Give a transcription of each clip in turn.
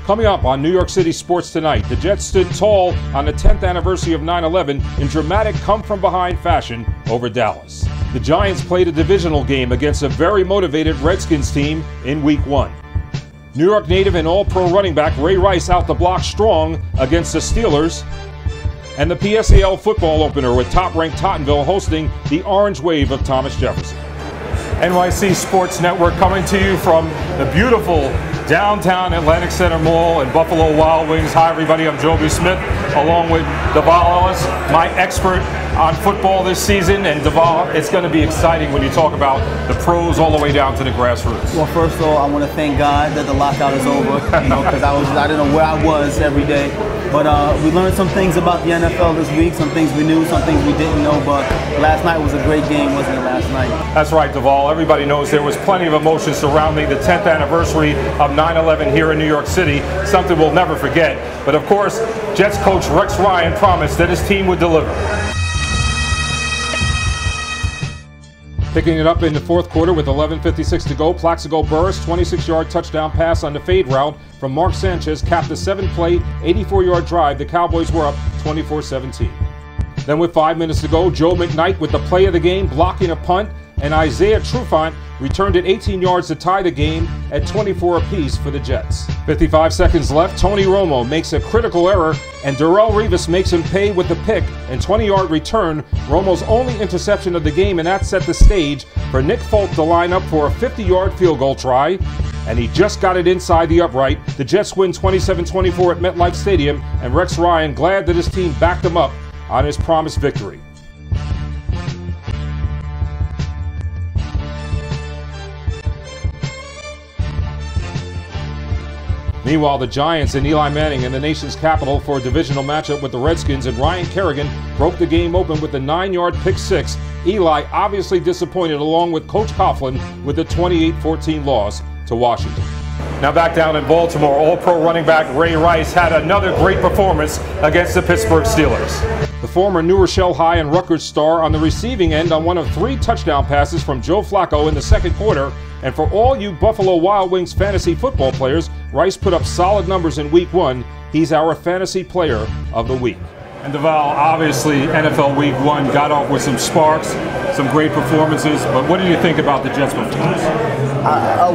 Coming up on New York City Sports Tonight, the Jets stood tall on the 10th anniversary of 9/11 in dramatic come-from-behind fashion over Dallas. The Giants played a divisional game against a very motivated Redskins team in Week 1. New York native and All-Pro running back Ray Rice out the block strong against the Steelers. And the PSAL football opener with top-ranked Tottenville hosting the Orange Wave of Thomas Jefferson. NYC Sports Network coming to you from the beautiful downtown Atlantic Center Mall and Buffalo Wild Wings. Hi everybody, I'm Joby Smith along with Deval Ellis, my expert on football this season. And Deval, it's going to be exciting when you talk about the pros all the way down to the grassroots. Well, first of all, I want to thank God that the lockout is over, because I didn't know where I was every day. But we learned some things about the NFL this week, some things we knew, some things we didn't know, but last night was a great game, wasn't it, last night? That's right, Deval. Everybody knows there was plenty of emotion surrounding the 10th anniversary of 9/11 here in New York City, something we'll never forget. But of course, Jets coach Rex Ryan promised that his team would deliver. Picking it up in the fourth quarter with 11:56 to go, Plaxico Burress' 26-yard touchdown pass on the fade route from Mark Sanchez capped a 7-play, 84-yard drive. The Cowboys were up 24-17. Then with 5 minutes to go, Joe McKnight with the play of the game, blocking a punt, and Isaiah Trufant returned it 18 yards to tie the game at 24 apiece for the Jets. 55 seconds left, Tony Romo makes a critical error, and Darrelle Revis makes him pay with the pick and 20-yard return, Romo's only interception of the game, and that set the stage for Nick Folk to line up for a 50-yard field goal try, and he just got it inside the upright. The Jets win 27-24 at MetLife Stadium, and Rex Ryan glad that his team backed him up on his promised victory. Meanwhile, the Giants and Eli Manning in the nation's capital for a divisional matchup with the Redskins, and Ryan Kerrigan broke the game open with a 9-yard pick six. Eli obviously disappointed, along with Coach Coughlin, with a 28-14 loss to Washington. Now back down in Baltimore, All-Pro running back Ray Rice had another great performance against the Pittsburgh Steelers. The former New Rochelle High and Rutgers star on the receiving end on one of 3 touchdown passes from Joe Flacco in the second quarter. And for all you Buffalo Wild Wings fantasy football players, Rice put up solid numbers in Week 1. He's our fantasy player of the week. And Deval, obviously NFL Week 1 got off with some sparks, some great performances, but what do you think about the Jets' performance?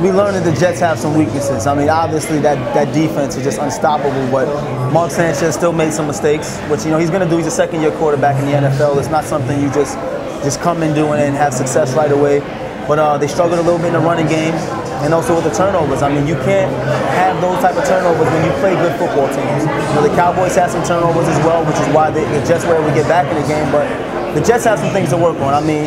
We learned that the Jets have some weaknesses. I mean, obviously that defense is just unstoppable, but Mark Sanchez still made some mistakes, which, he's going to do. He's a second-year quarterback in the NFL. It's not something you just come and do and have success right away. But they struggled a little bit in the running game, and also with the turnovers. I mean, you can't have those type of turnovers when you play good football teams. The Cowboys had some turnovers as well, which is why the Jets were able to get back in the game. But the Jets have some things to work on. I mean,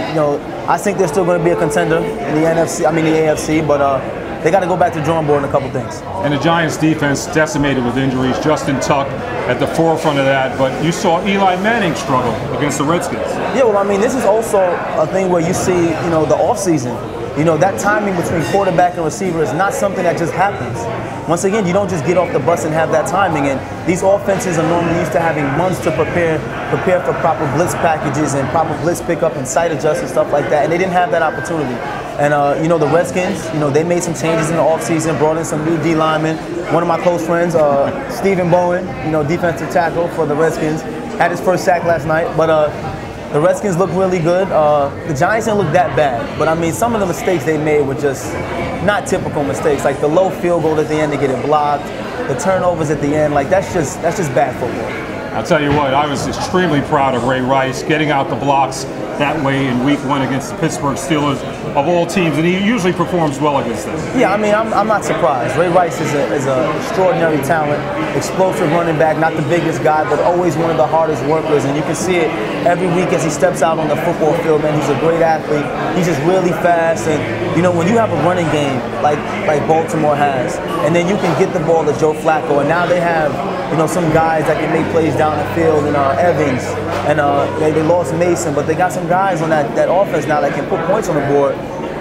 I think they're still going to be a contender in the AFC, but they got to go back to the drawing board on a couple things. And the Giants' defense decimated with injuries. Justin Tuck at the forefront of that, but you saw Eli Manning struggle against the Redskins. Yeah, well, I mean, this is also a thing where you see, the offseason. That timing between quarterback and receiver is not something that just happens. Once again, you don't just get off the bus and have that timing. And these offenses are normally used to having months to prepare for proper blitz packages and proper blitz pickup and sight adjust and stuff like that. And they didn't have that opportunity. And, the Redskins, they made some changes in the offseason, brought in some new D linemen. One of my close friends, Stephen Bowen, defensive tackle for the Redskins, had his first sack last night. But the Redskins look really good. The Giants didn't look that bad. But, I mean, some of the mistakes they made were just not typical mistakes. Like the low field goal at the end to get it blocked, the turnovers at the end. Like, that's just bad football. I'll tell you what, I was extremely proud of Ray Rice getting out the blocks that way in Week 1 against the Pittsburgh Steelers of all teams, and he usually performs well against them. Yeah, I mean, I'm not surprised. Ray Rice is an extraordinary talent, explosive running back, not the biggest guy, but always one of the hardest workers, and you can see it every week as he steps out on the football field, man. He's a great athlete. He's just really fast, and, when you have a running game like Baltimore has, and then you can get the ball to Joe Flacco, and now they have, some guys that can make plays down the field, and Evans, and they lost Mason, but they got some guys on that offense now that can put points on the board.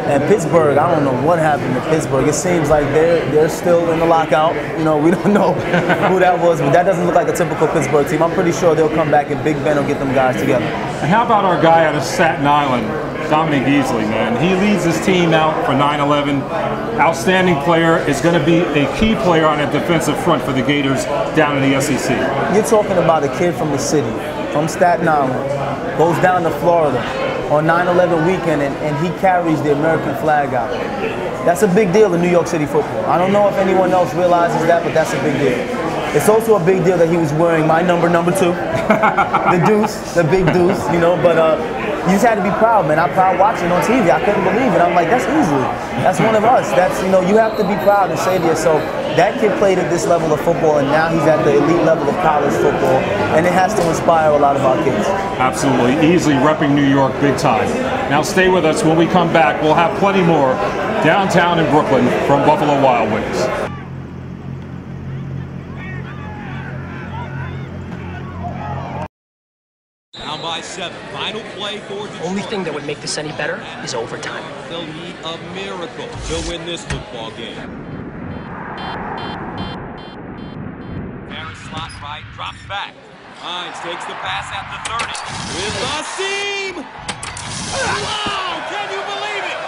And Pittsburgh, I don't know what happened to Pittsburgh. It seems like they're still in the lockout. We don't know who that was, but that doesn't look like a typical Pittsburgh team. I'm pretty sure they'll come back and Big Ben will get them guys together. And how about our guy out of Staten Island, Dominique Easley, man. He leads his team out for 9/11. Outstanding player, is going to be a key player on that defensive front for the Gators down in the SEC. You're talking about a kid from the city, from Staten Island, goes down to Florida on 9/11 weekend, and he carries the American flag out. That's a big deal in New York City football. I don't know if anyone else realizes that, but that's a big deal. It's also a big deal that he was wearing my number 2, the deuce, the big deuce, you know, but you just had to be proud, man. I'm proud watching on TV. I couldn't believe it. I'm like, that's easily. That's one of us. That's, you know, you have to be proud and say to yourself, that kid played at this level of football, and now he's at the elite level of college football, and it has to inspire a lot of our kids. Absolutely. Easily repping New York big time. Now stay with us. When we come back, we'll have plenty more downtown in Brooklyn from Buffalo Wild Wings. Down by 7. Final play for Detroit. Only thing that would make this any better is overtime. They'll need a miracle to win this football game. Harris slot right, drops back. Hines takes the pass at the 30. With the seam! Wow! Can you believe it?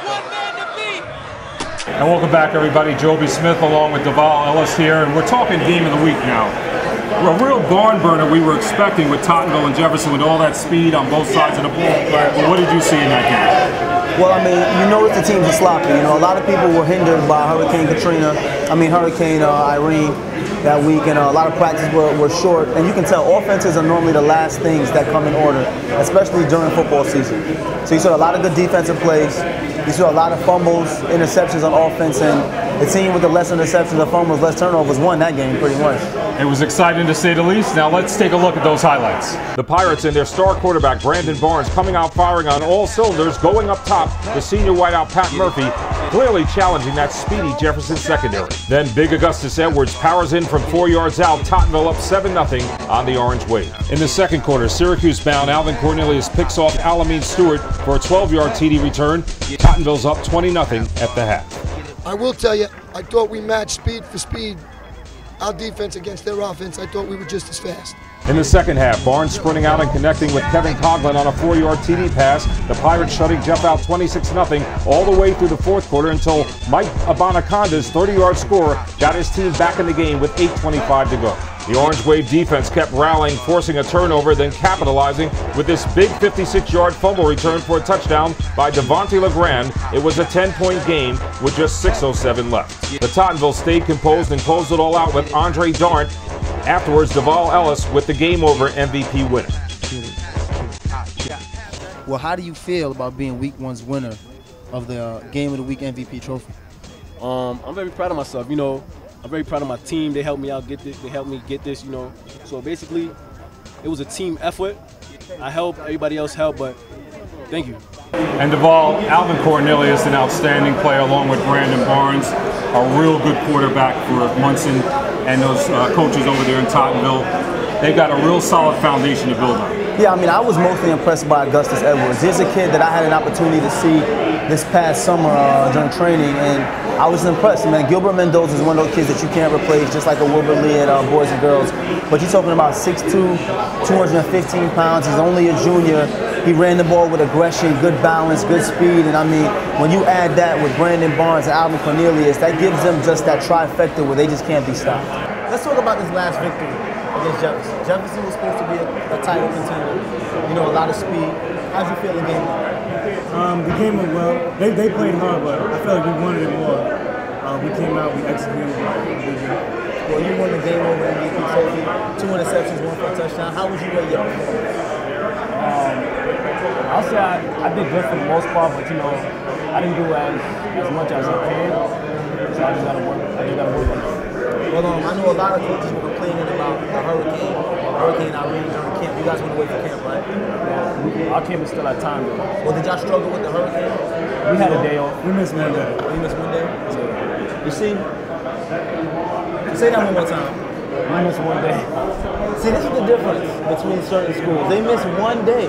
One man to beat! And welcome back, everybody. Joby Smith along with Duval Ellis here, and we're talking game of the week now. A real barn burner we were expecting with Tottenville and Jefferson with all that speed on both sides of the ball. But what did you see in that game? Well, I mean, you notice the teams are sloppy. You know, a lot of people were hindered by Hurricane Irene that week, and a lot of practices were short. And you can tell offenses are normally the last things that come in order, especially during football season. So you saw a lot of good defensive plays. You saw a lot of fumbles, interceptions on offense, and the team with the less interceptions and fumbles, less turnovers won that game pretty much. It was exciting to say the least. Now let's take a look at those highlights. The Pirates and their star quarterback Brandon Barnes coming out firing on all cylinders, going up top. The senior wideout Pat Murphy clearly challenging that speedy Jefferson secondary. Then big Augustus Edwards powers in from 4 yards out. Tottenville up 7-0 on the Orange Wave. In the second quarter, Syracuse-bound Alvin Cornelius picks off Alameen Stewart for a 12-yard TD return. Tottenville's up 20-0 at the half. I will tell you, I thought we matched speed for speed. Our defense against their offense, I thought we were just as fast. In the second half, Barnes sprinting out and connecting with Kevin Coughlin on a 4-yard TD pass. The Pirates shutting Jeff out 26-0 all the way through the fourth quarter until Mike Abanaconda's 30-yard score got his team back in the game with 8:25 to go. The Orange Wave defense kept rallying, forcing a turnover, then capitalizing with this big 56-yard fumble return for a touchdown by Devontae LeGrand. It was a 10-point game with just 6:07 left. The Tottenville stayed composed and closed it all out with Andre Darnt. Afterwards, Duval Ellis with the game-over MVP winner. Well, how do you feel about being Week 1's winner of the Game of the Week MVP trophy? I'm very proud of myself. You know, I'm very proud of my team. They helped me out get this. They helped me get this. You know, so basically, it was a team effort. I helped. Everybody else helped, but thank you. And Duval, Alvin Cornelius, an outstanding player along with Brandon Barnes, a real good quarterback for Munson and those coaches over there in Tottenville. They've got a real solid foundation to build on. Yeah, I mean, I was mostly impressed by Augustus Edwards. Here's a kid that I had an opportunity to see this past summer during training, and I was impressed. Man, Gilbert Mendoza is one of those kids that you can't replace, just like a Wilbur Lee at Boys and Girls. But you're talking about 6'2", 215 pounds. He's only a junior. He ran the ball with aggression, good balance, good speed. And I mean, when you add that with Brandon Barnes and Alvin Cornelius, that gives them just that trifecta where they just can't be stopped. Let's talk about this last victory against Jefferson. Jefferson was supposed to be a title contender. You know, a lot of speed. How'd you feel the game? The game went well. They played hard, but I felt like we wanted it more. We came out, we executed. Well, you won the game over MVP trophy. 2 interceptions, 1 for a touchdown. How would you rate your performance? I'll say I did good for the most part, but you know, I didn't do as much as I could. So I just gotta work on it. Well, I know a lot of coaches were complaining about the Hurricane Irene during camp. You guys went away for camp, right? Well, our camp is still at time though. Well, did y'all struggle with the hurricane? We had a day off. We missed one day. You missed one day? You see? Say that one more time. We missed one day. See, this is the difference between certain schools. They miss one day.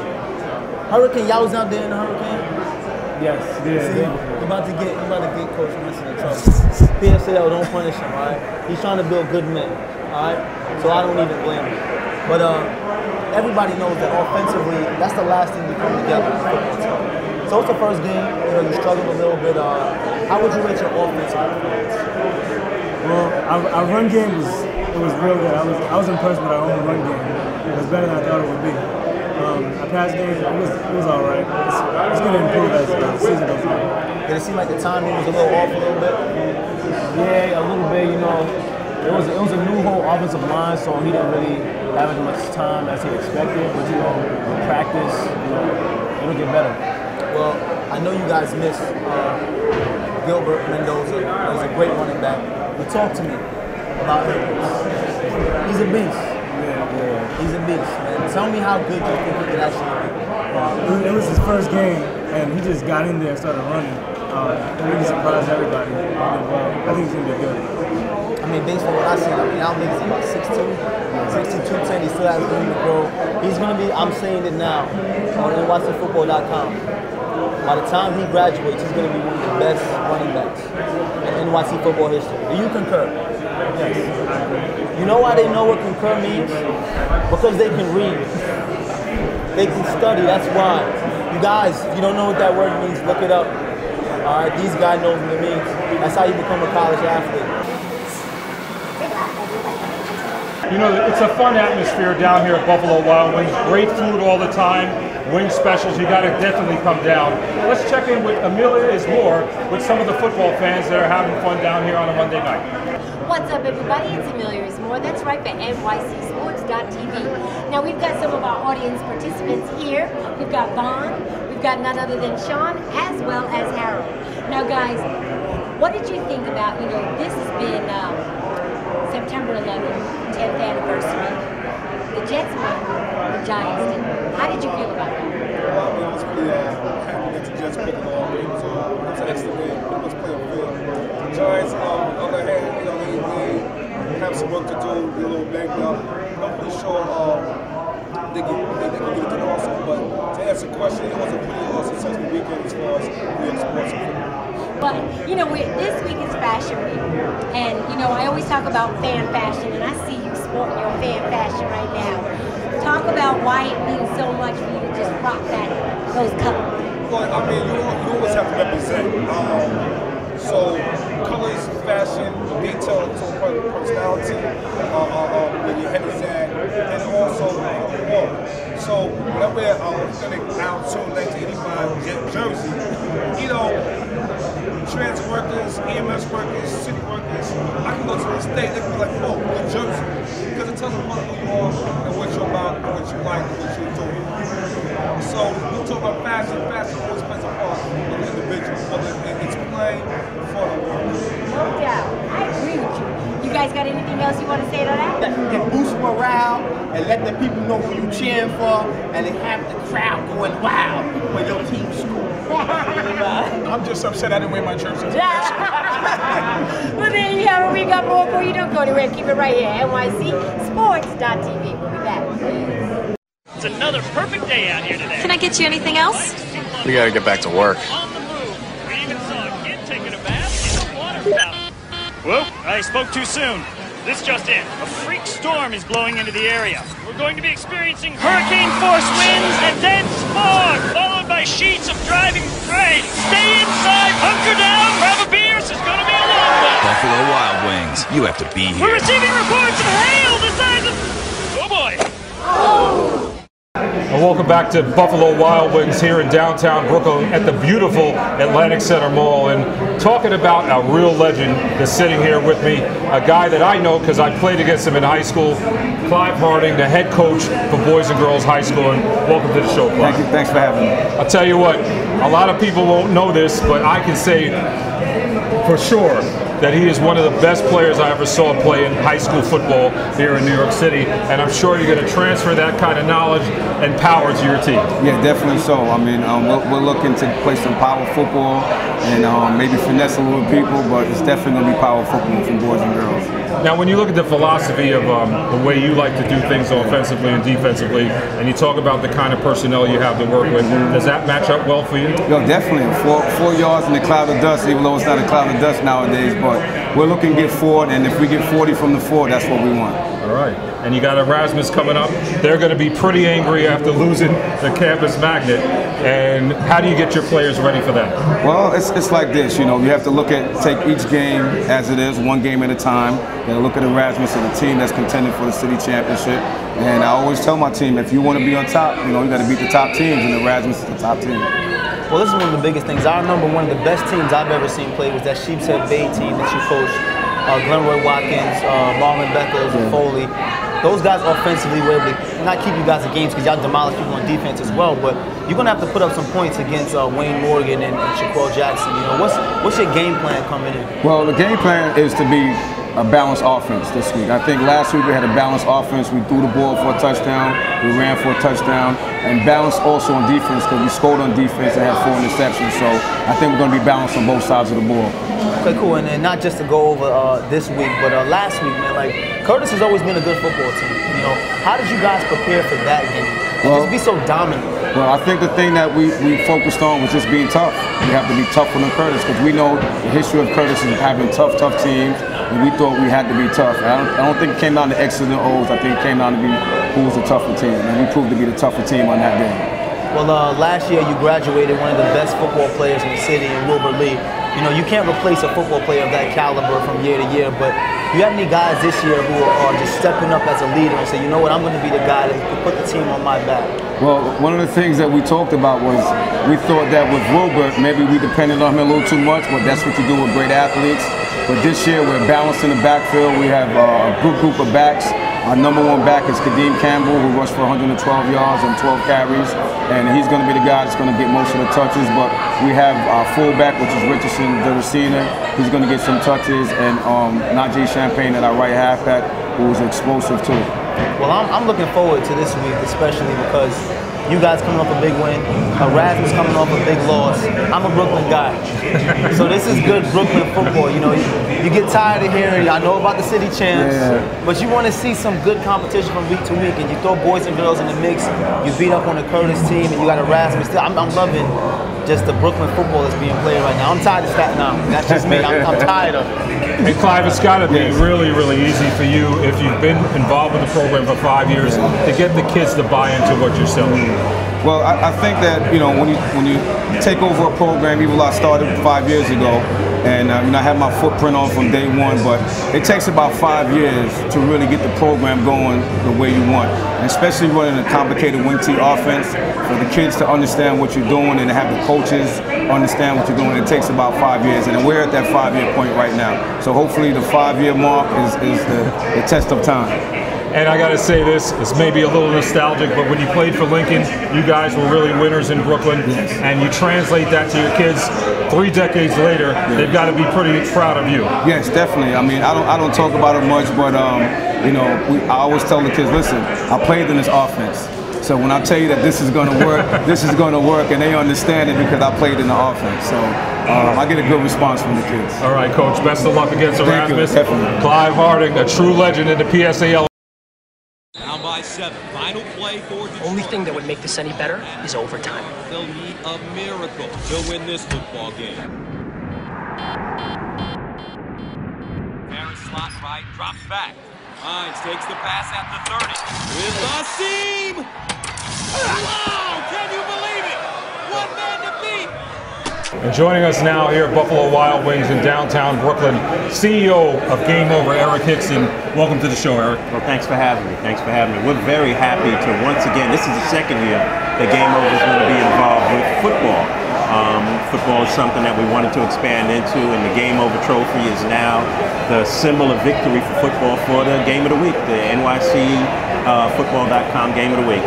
Hurricane, y'all was out there in the hurricane? Yes. Yeah. See, you about to get Coach Munson in trouble. PSL, don't punish him, all right? He's trying to build good men, all right? So I don't even blame him. But everybody knows that offensively, that's the last thing to come together. So it's the first game. You know, you struggled a little bit. How would you rate your offensive performance? Well, our run game was real good. I was impressed with our own run game. It was better than I thought it would be. Our pass game it was all right. It's going to improve as the season goes on. Did it seem like the timing was a little off a little bit? Yeah, a little bit. You know, it was a new whole offensive line, so he didn't really have as much time as he expected. But you know, with practice, you know, it'll get better. Well, I know you guys missed Gilbert Mendoza. He's a great running back. But talk to me about him. He's a beast. Yeah. He's a beast, man. Tell me how good you think he could actually be. It was his first game, and he just got in there and started running. It really surprised everybody. I think he's going to be good. I mean, based on what I see, I mean, I think he's about 6'2", 210. He still has room to grow. He's going to be, I'm saying it now, on NYCFootball.com. By the time he graduates, he's going to be one of the best running backs in NYC football history. Do you concur? Yes. You know why they know what concur means? Because they can read. They can study, that's why. You guys, if you don't know what that word means, look it up. All right, these guys know what it means. That's how you become a college athlete. You know, it's a fun atmosphere down here at Buffalo Wild Wings. Great food all the time. Wing specials, you got to definitely come down. Let's check in with Amelia Ismore with some of the football fans that are having fun down here on a Monday night. What's up, everybody? It's Amelia Ismore. That's right, for NYCSports.TV. Now, we've got some of our audience participants here. We've got Vaughn. We've got none other than Sean, as well as Harold. Now, guys, what did you think about, you know, this has been September 11th, 10th anniversary. The Jets won, the Giants didn't. How did you feel about that? I was pretty happy that the Jets picked it all. It was an excellent game. Pretty much play on field. The Giants, on the other hand, you know, they have some work to do. They're a little banged up. I'm pretty sure they can get it done also. But to answer the question, it was a pretty successful weekend as far as New York sports and football. But, you know, this week is Fashion Week. And, you know, I always talk about fan fashion, and I see you sporting your fan fashion right now. Talk about why it means so much for you to just rock those colors. Well, I mean, you always have to represent. So, colors, fashion, detail, personality, where your head is at, and also football. So, when I wear authentic Al 1985 jersey, you know, trans workers, EMS workers, city workers, I can go to the state, they can be like, oh, good jersey. Because it tells them who you are and what you're about, and what you like, and what you're doing. So we talk about fashion always plays a part of the individual, whether it's play for the work. No doubt. I agree with you. You guys got anything else you want to say to that? That boost morale and let the people know who you cheering for, and then have the crowd going wild when your team scores. I'm just upset I didn't wear my jersey. Well, there you have it. We got more for you. Don't go anywhere. Keep it right here. NYCSports.TV. We'll be back. It's another perfect day out here today. Can I get you anything else? We gotta get back to work. On the move. We even saw a kid taking a bath in a water fountain. Whoop, I spoke too soon. This just in. A freak storm is blowing into the area. We're going to be experiencing hurricane-force winds and dense fog, followed by sheets of driving rain. Stay inside, hunker down, grab a beer. This is going to be a long one. Buffalo Wild Wings. You have to be here. We're receiving reports of hail the size of... Oh, boy. And welcome back to Buffalo Wild Wings here in downtown Brooklyn at the beautiful Atlantic Center Mall. And talking about a real legend that's sitting here with me, a guy that I know because I played against him in high school, Clive Harding, the head coach for Boys and Girls High School. And welcome to the show, Clive. Thank you. Thanks for having me. I'll tell you what, a lot of people won't know this, but I can say for sure that he is one of the best players I ever saw play in high school football here in New York City, and I'm sure you're going to transfer that kind of knowledge and power to your team. Yeah, definitely so. I mean, we're looking to play some power football and maybe finesse a little people, but it's definitely going to be power football from boys and girls. Now, when you look at the philosophy of the way you like to do things offensively and defensively, and you talk about the kind of personnel you have to work with, does that match up well for you? Yo, definitely. 4 yards in the cloud of dust, even though it's not a cloud of dust nowadays, but we're looking to get 4, and if we get 40 from the 4, that's what we want. All right. And you got Erasmus coming up. They're going to be pretty angry after losing the campus magnet. And how do you get your players ready for that? Well, it's like this, you know, you have to take each game as it is, one game at a time. You got to look at Erasmus and a team that's contending for the city championship. And I always tell my team, if you want to be on top, you know, you got to beat the top teams, and Erasmus is the top team. Well, this is one of the biggest things. I remember one of the best teams I've ever seen play was that Sheepshead Bay team that you coached. Glenroy Watkins, Marlon Beckles, and Foley. Those guys offensively were able to not keep you guys in games because y'all demolish people on defense as well, but you're going to have to put up some points against Wayne Morgan and Shaquille Jackson. You know, what's your game plan coming in? Well, the game plan is to be a balanced offense this week. I think last week we had a balanced offense. We threw the ball for a touchdown, we ran for a touchdown, and balanced also on defense because we scored on defense and had 4 interceptions. So I think we're going to be balanced on both sides of the ball. Okay, cool. And then not just to go over this week, but last week, man, like Curtis has always been a good football team. You know, how did you guys prepare for that game? Well, just be so dominant. Well, I think the thing that we focused on was just being tough. We have to be tougher than Curtis because we know the history of Curtis is having tough teams, and we thought we had to be tough. I don't think it came down to X's and O's. I think it came down to who was the tougher team, and we proved to be the tougher team on that day. Well, last year you graduated one of the best football players in the city in Wilbur Lee. You know, you can't replace a football player of that caliber from year to year, but do you have any guys this year who are just stepping up as a leader and say, you know what, I'm going to be the guy that can put the team on my back? Well, one of the things that we talked about was we thought that with Wilbur, maybe we depended on him a little too much, but that's what you do with great athletes. But this year we're balanced in the backfield. We have a good group of backs. Our number one back is Kadeem Campbell, who rushed for 112 yards and 12 carries, and he's going to be the guy that's going to get most of the touches. But we have our fullback, which is Richardson the receiver. He's going to get some touches, and Najee Champagne at our right halfback, who is explosive too. Well, I'm looking forward to this week, especially because you guys coming off a big win, Erasmus coming off a big loss. I'm a Brooklyn guy, so this is good Brooklyn football. You know, you get tired of hearing, I know about the city champs, but you want to see some good competition from week to week, and you throw boys and girls in the mix. You beat up on the Curtis team, and you got Erasmus. I'm loving just the Brooklyn football that's being played right now. I'm tired of Staten Island. That's just me. I'm tired of it. And Clive, it's got to be really, really easy for you if you've been involved with the program for 5 years to get the kids to buy into what you're selling. Well, I think that, you know, when you take over a program, even though I started 5 years ago, and you know, I had my footprint on from day one, but it takes about 5 years to really get the program going the way you want. And especially running a complicated wing T offense, for the kids to understand what you're doing and to have the coaches understand what you're doing, it takes about 5 years. And we're at that 5-year point right now. So hopefully the 5-year mark is the test of time. And I got to say this, it's maybe a little nostalgic, but when you played for Lincoln, you guys were really winners in Brooklyn, and you translate that to your kids 3 decades later, they've got to be pretty proud of you. Yes, definitely. I mean, I don't talk about it much, but you know, I always tell the kids, listen, I played in this offense. So when I tell you that this is going to work, this is going to work, and they understand it because I played in the offense. So I get a good response from the kids. All right, Coach, best of luck against Erasmus. Thank you, definitely. Clive Harding, a true legend in the PSAL. Down by 7. Final play for Detroit. Only thing that would make this any better is overtime. They'll need a miracle to win this football game. Harris slot right, drops back. Hines takes the pass at the 30. With the seam! Wow! Can you believe it? One man to beat! And joining us now here at Buffalo Wild Wings in downtown Brooklyn, CEO of Game Over, Eric Hickson. Welcome to the show, Eric. Well, thanks for having me. Thanks for having me. We're very happy to once again, this is the second year that Game Over is going to be involved with football. Football is something that we wanted to expand into, and the Game Over trophy is now the symbol of victory for football for the Game of the Week, the NYCFootball.com Game of the Week.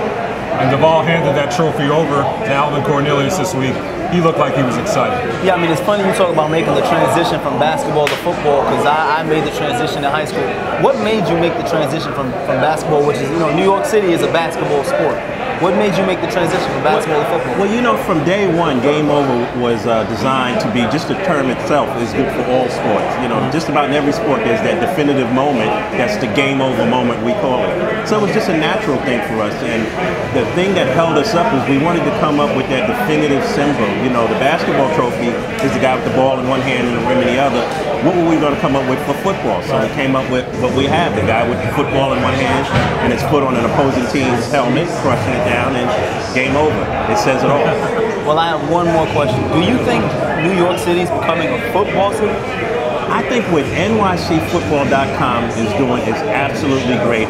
And Duval handed that trophy over to Alvin Cornelius this week. He looked like he was excited. Yeah, I mean, it's funny you talk about making the transition from basketball to football, because I made the transition in high school. What made you make the transition from basketball, which is, you know, New York City is a basketball sport. What made you make the transition from basketball to football? Well, you know, from day one, Game Over was designed to be, just the term itself is good for all sports. You know, just about in every sport there's that definitive moment. That's the game over moment, we call it. So it was just a natural thing for us. And the thing that held us up was we wanted to come up with that definitive symbol. You know, the basketball trophy is the guy with the ball in one hand and the rim in the other. What were we going to come up with for football? So we came up with what we have, the guy with the football in one hand and his foot on an opposing team's helmet, crushing it down, and game over. It says it all. Well, I have one more question. Do you think New York City is becoming a football city? I think what NYCFootball.com is doing is absolutely great.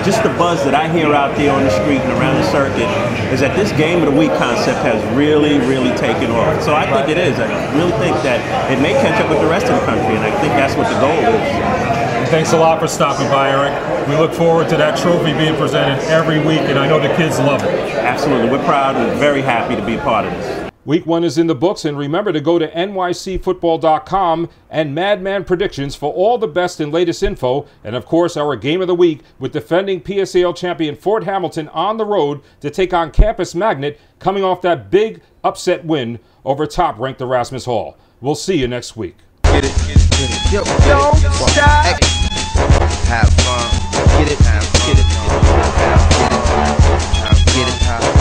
Just the buzz that I hear out there on the street and around the circuit is that this game of the week concept has really, really taken off. So I think it is. I really think that it may catch up with the rest of the country, and I think that's what the goal is. Thanks a lot for stopping by, Eric. We look forward to that trophy being presented every week, and I know the kids love it. Absolutely. We're proud and very happy to be a part of this. Week 1 is in the books, and remember to go to NYCFootball.com and Madman Predictions for all the best and latest info, and of course our Game of the Week with defending PSAL champion Fort Hamilton on the road to take on Campus Magnet, coming off that big upset win over top-ranked Erasmus Hall. We'll see you next week. Get it, get it, get it. Yo, don't stop. Have fun. Get it, get it, get it, get it, get it.